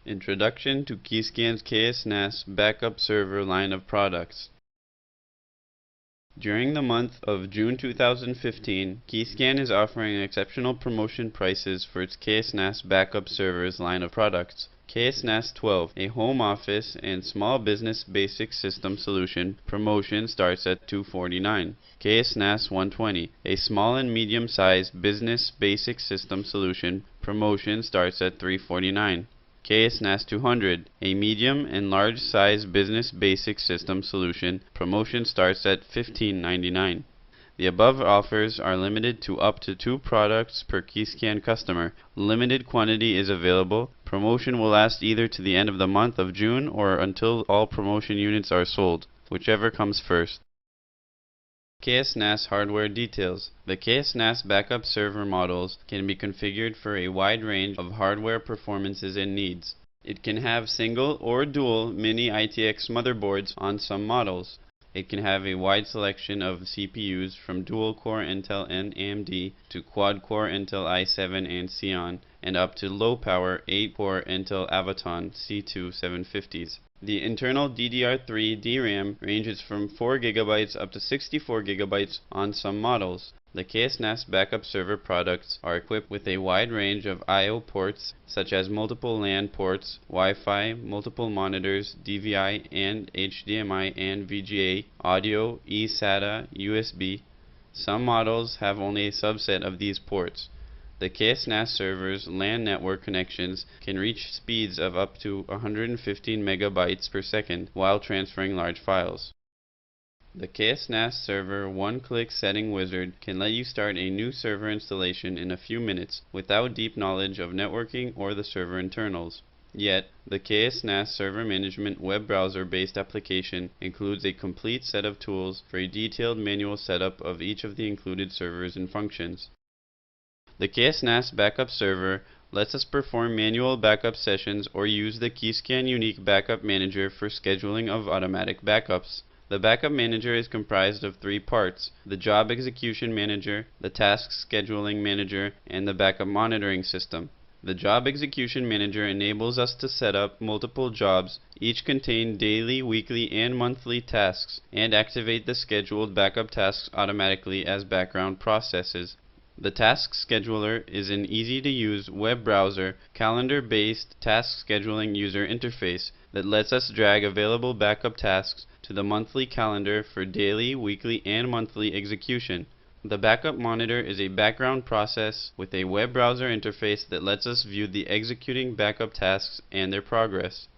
Introduction to KeyScan's KS-NAS Backup Server line of products. During the month of June 2015, KeyScan is offering exceptional promotion prices for its KS-NAS Backup Servers line of products. KS-NAS 12, a home office and small business basic system solution, promotion starts at $249. KS-NAS 120, a small and medium-sized business basic system solution, promotion starts at $349. KSNAS 200, a medium and large size business basic system solution, promotion starts at $15.99. The above offers are limited to up to 2 products per KeyScan customer. Limited quantity is available. Promotion will last either to the end of the month of June or until all promotion units are sold, whichever comes first. KSNAS hardware details. The KSNAS backup server models can be configured for a wide range of hardware performances and needs. It can have single or dual mini ITX motherboards on some models. It can have a wide selection of CPUs from dual-core Intel and AMD to quad-core Intel i7 and Xeon, and up to low-power 8-core Intel Avoton C2 750s. The internal DDR3 DRAM ranges from 4 GB up to 64 GB on some models. The KSNAS backup server products are equipped with a wide range of I/O ports such as multiple LAN ports, Wi-Fi, multiple monitors, DVI and HDMI and VGA, audio, eSATA, USB. Some models have only a subset of these ports. The KSNAS server's LAN network connections can reach speeds of up to 115 megabytes per second while transferring large files. The KSNAS server one-click setting wizard can let you start a new server installation in a few minutes without deep knowledge of networking or the server internals. Yet, the KSNAS server management web browser-based application includes a complete set of tools for a detailed manual setup of each of the included servers and functions. The KSNAS backup server lets us perform manual backup sessions or use the KeyScan Unique Backup Manager for scheduling of automatic backups. The Backup Manager is comprised of 3 parts: the Job Execution Manager, the Task Scheduling Manager, and the Backup Monitoring System. The Job Execution Manager enables us to set up multiple jobs, each contain daily, weekly, and monthly tasks, and activate the scheduled backup tasks automatically as background processes. The Task Scheduler is an easy-to-use web browser, calendar-based task scheduling user interface that lets us drag available backup tasks to the monthly calendar for daily, weekly, and monthly execution. The Backup Monitor is a background process with a web browser interface that lets us view the executing backup tasks and their progress.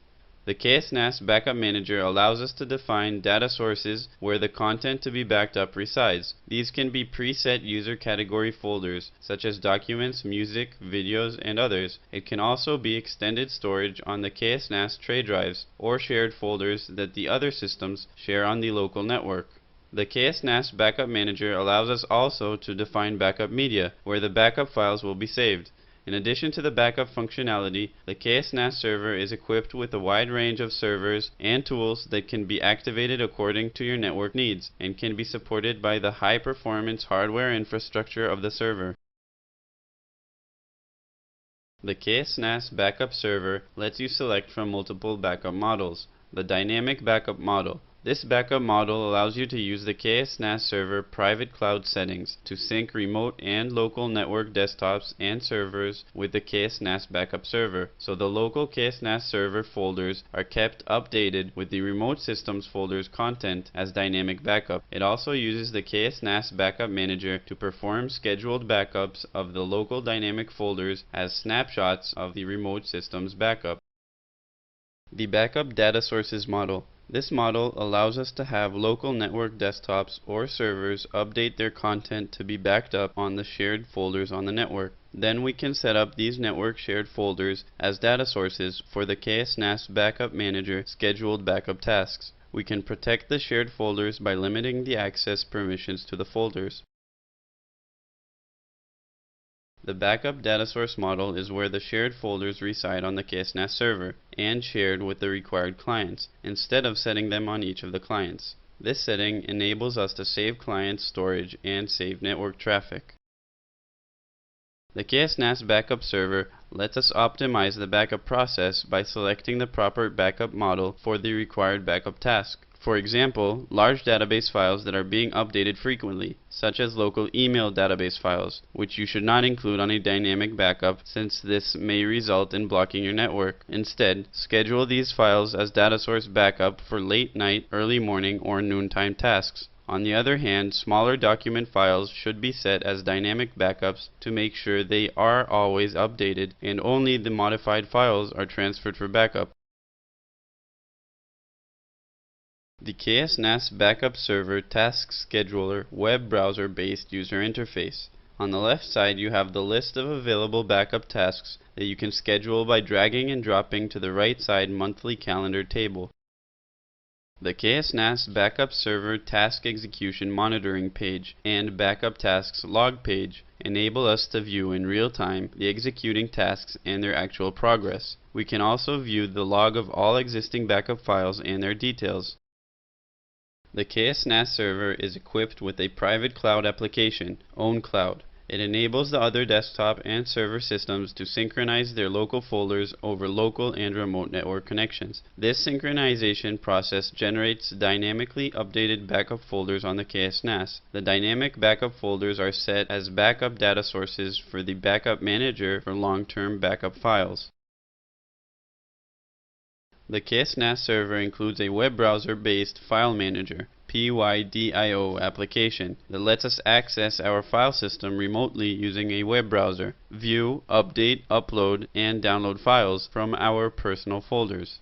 The KSNAS Backup Manager allows us to define data sources where the content to be backed up resides. These can be preset user category folders, such as documents, music, videos, and others. It can also be extended storage on the KSNAS tray drives, or shared folders that the other systems share on the local network. The KSNAS Backup Manager allows us also to define backup media, where the backup files will be saved. In addition to the backup functionality, the KSNAS server is equipped with a wide range of servers and tools that can be activated according to your network needs, and can be supported by the high-performance hardware infrastructure of the server. The KSNAS backup server lets you select from multiple backup models. The Dynamic Backup Model. This backup model allows you to use the KSNAS server private cloud settings to sync remote and local network desktops and servers with the KSNAS backup server, so the local KSNAS server folders are kept updated with the remote systems folder's content as dynamic backup. It also uses the KSNAS Backup Manager to perform scheduled backups of the local dynamic folders as snapshots of the remote system's backup. The Backup Data Sources Model. This model allows us to have local network desktops or servers update their content to be backed up on the shared folders on the network. Then we can set up these network shared folders as data sources for the KSNAS Backup Manager scheduled backup tasks. We can protect the shared folders by limiting the access permissions to the folders. The backup data source model is where the shared folders reside on the KSNAS server and shared with the required clients, instead of setting them on each of the clients. This setting enables us to save client storage and save network traffic. The KSNAS backup server Let us optimize the backup process by selecting the proper backup model for the required backup task. For example, large database files that are being updated frequently, such as local email database files, which you should not include on a dynamic backup since this may result in blocking your network. Instead, schedule these files as data source backup for late night, early morning, or noontime tasks. On the other hand, smaller document files should be set as dynamic backups to make sure they are always updated and only the modified files are transferred for backup. The KSNAS Backup Server Task Scheduler web browser-based user interface. On the left side, you have the list of available backup tasks that you can schedule by dragging and dropping to the right side monthly calendar table. The KSNAS Backup Server Task Execution Monitoring page and Backup Tasks Log page enable us to view in real time the executing tasks and their actual progress. We can also view the log of all existing backup files and their details. The KSNAS server is equipped with a private cloud application, OwnCloud. It enables the other desktop and server systems to synchronize their local folders over local and remote network connections. This synchronization process generates dynamically updated backup folders on the KSNAS. The dynamic backup folders are set as backup data sources for the backup manager for long-term backup files. The KSNAS server includes a web browser-based file manager, PYDIO application that lets us access our file system remotely using a web browser, view, update, upload, and download files from our personal folders.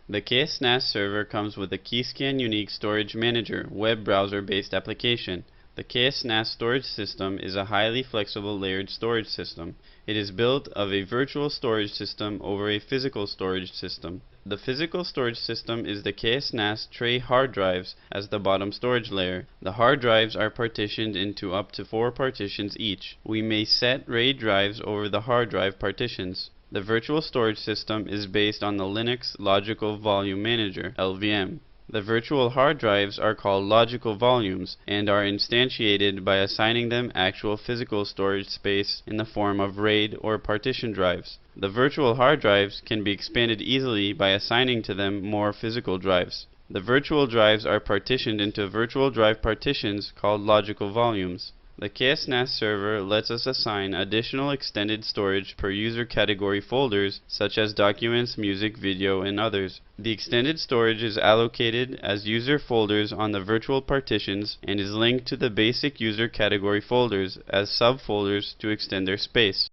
The KSNAS server comes with a KeyScan Unique Storage Manager web browser-based application. The KSNAS storage system is a highly flexible layered storage system. It is built of a virtual storage system over a physical storage system. The physical storage system is the KSNAS tray hard drives as the bottom storage layer. The hard drives are partitioned into up to 4 partitions each. We may set RAID drives over the hard drive partitions. The virtual storage system is based on the Linux Logical Volume Manager, LVM. The virtual hard drives are called logical volumes and are instantiated by assigning them actual physical storage space in the form of RAID or partition drives. The virtual hard drives can be expanded easily by assigning to them more physical drives. The virtual drives are partitioned into virtual drive partitions called logical volumes. The KSNAS server lets us assign additional extended storage per user category folders such as documents, music, video, and others. The extended storage is allocated as user folders on the virtual partitions and is linked to the basic user category folders as subfolders to extend their space.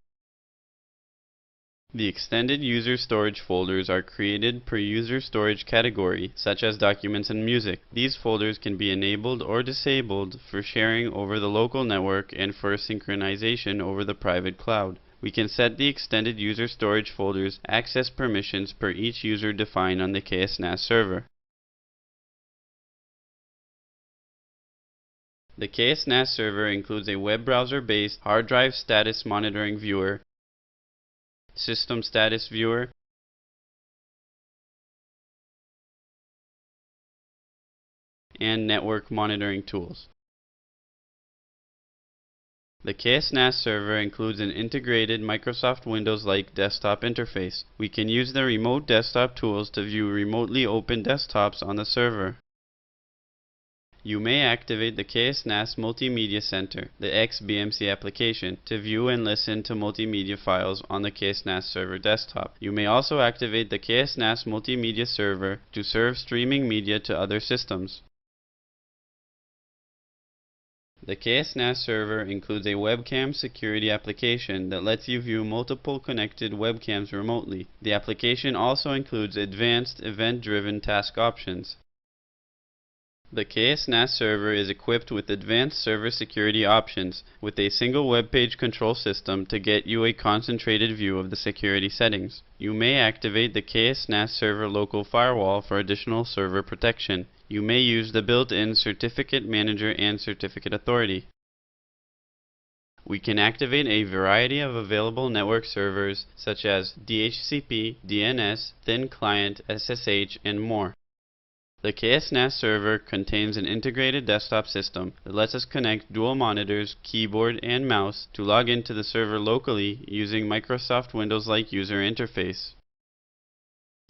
The extended user storage folders are created per user storage category, such as documents and music. These folders can be enabled or disabled for sharing over the local network and for synchronization over the private cloud. We can set the extended user storage folders access permissions per each user defined on the KSNAS server. The KSNAS server includes a web browser-based hard drive status monitoring viewer, system status viewer, and network monitoring tools. The KSNAS server includes an integrated Microsoft Windows-like desktop interface. We can use the remote desktop tools to view remotely open desktops on the server. You may activate the KSNAS Multimedia Center, the XBMC application, to view and listen to multimedia files on the KSNAS server desktop. You may also activate the KSNAS Multimedia Server to serve streaming media to other systems. The KSNAS server includes a webcam security application that lets you view multiple connected webcams remotely. The application also includes advanced event-driven task options. The KSNAS server is equipped with advanced server security options with a single web page control system to get you a concentrated view of the security settings. You may activate the KSNAS server local firewall for additional server protection. You may use the built-in Certificate Manager and Certificate Authority. We can activate a variety of available network servers such as DHCP, DNS, Thin Client, SSH, and more. The KS-NAS server contains an integrated desktop system that lets us connect dual monitors, keyboard, and mouse to log into the server locally using Microsoft Windows-like user interface.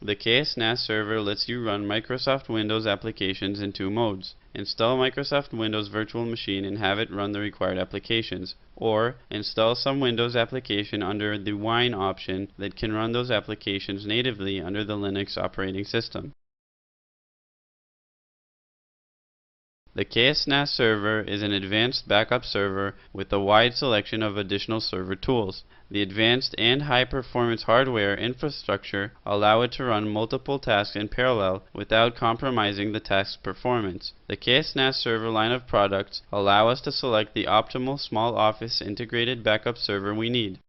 The KS-NAS server lets you run Microsoft Windows applications in two modes: install Microsoft Windows Virtual Machine and have it run the required applications, or install some Windows application under the Wine option that can run those applications natively under the Linux operating system. The KSNAS server is an advanced backup server with a wide selection of additional server tools. The advanced and high-performance hardware infrastructure allow it to run multiple tasks in parallel without compromising the task's performance. The KSNAS server line of products allow us to select the optimal small office integrated backup server we need.